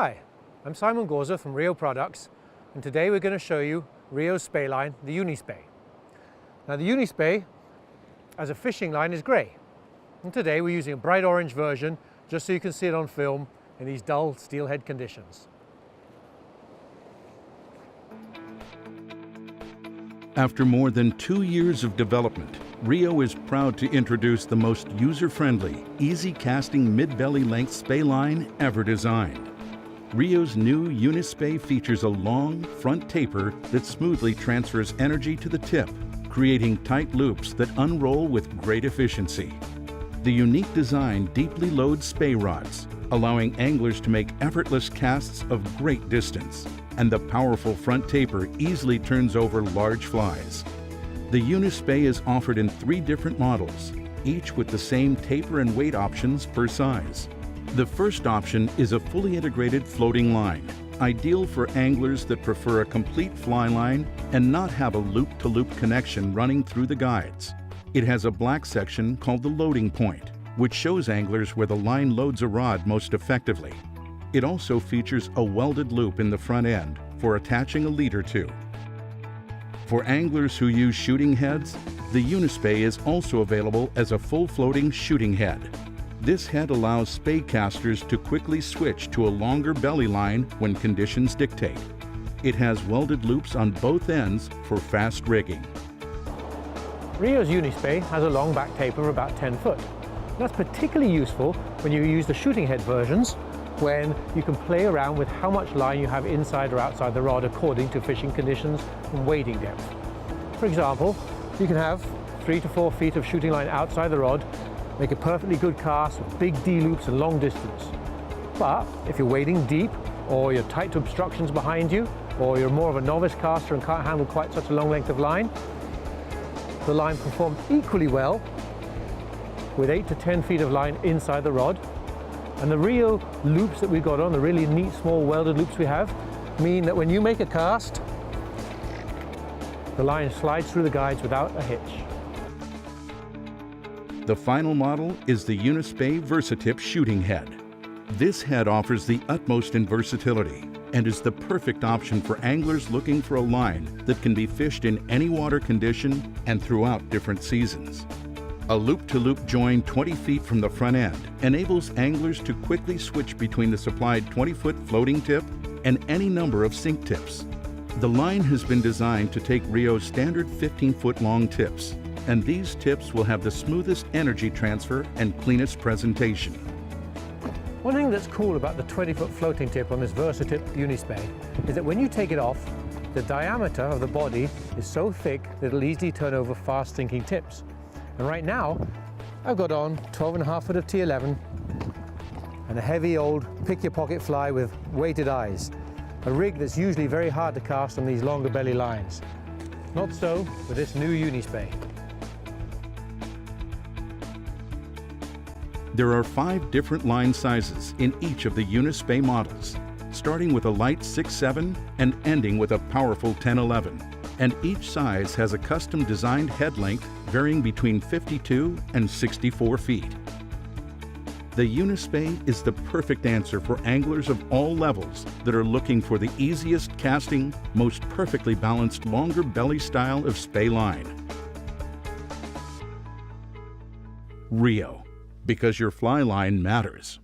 Hi, I'm Simon Gorza from RIO Products, and today we're going to show you RIO's Spey line, the UniSpey. Now the UniSpey as a fishing line is grey, and today we're using a bright orange version just so you can see it on film in these dull steelhead conditions. After more than 2 years of development, RIO is proud to introduce the most user-friendly, easy-casting mid-belly length Spey line ever designed. RIO's new UniSpey features a long front taper that smoothly transfers energy to the tip, creating tight loops that unroll with great efficiency. The unique design deeply loads Spey rods, allowing anglers to make effortless casts of great distance, and the powerful front taper easily turns over large flies. The UniSpey is offered in 3 different models, each with the same taper and weight options per size. The first option is a fully integrated floating line, ideal for anglers that prefer a complete fly line and not have a loop-to-loop connection running through the guides. It has a black section called the loading point, which shows anglers where the line loads a rod most effectively. It also features a welded loop in the front end for attaching a lead or two. For anglers who use shooting heads, the UniSpey is also available as a full floating shooting head. This head allows Spey casters to quickly switch to a longer belly line when conditions dictate. It has welded loops on both ends for fast rigging. RIO's UniSpey has a long back taper of about 10 foot. That's particularly useful when you use the shooting head versions, when you can play around with how much line you have inside or outside the rod according to fishing conditions and wading depth. For example, you can have 3 to 4 feet of shooting line outside the rod, make a perfectly good cast with big D-loops and long distance. But if you're wading deep, or you're tight to obstructions behind you, or you're more of a novice caster and can't handle quite such a long length of line, the line performs equally well with 8 to 10 feet of line inside the rod. And the RIO loops that we've got on, the really neat small welded loops we have, mean that when you make a cast, the line slides through the guides without a hitch. The final model is the UniSpey VersiTip shooting head. This head offers the utmost in versatility and is the perfect option for anglers looking for a line that can be fished in any water condition and throughout different seasons. A loop-to-loop join 20 feet from the front end enables anglers to quickly switch between the supplied 20-foot floating tip and any number of sink tips. The line has been designed to take RIO's standard 15-foot long tips, and these tips will have the smoothest energy transfer and cleanest presentation. One thing that's cool about the 20-foot floating tip on this VersiTip UniSpey is that when you take it off, the diameter of the body is so thick that it'll easily turn over fast-sinking tips. And right now, I've got on 12.5 foot of T11 and a heavy old pick-your-pocket fly with weighted eyes, a rig that's usually very hard to cast on these longer belly lines. Not so with this new UniSpey. There are 5 different line sizes in each of the UniSpey models, starting with a light 6'7" and ending with a powerful 10'11". And each size has a custom designed head length varying between 52 and 64 feet. The UniSpey is the perfect answer for anglers of all levels that are looking for the easiest casting, most perfectly balanced longer belly style of Spey line. RIO, because your fly line matters.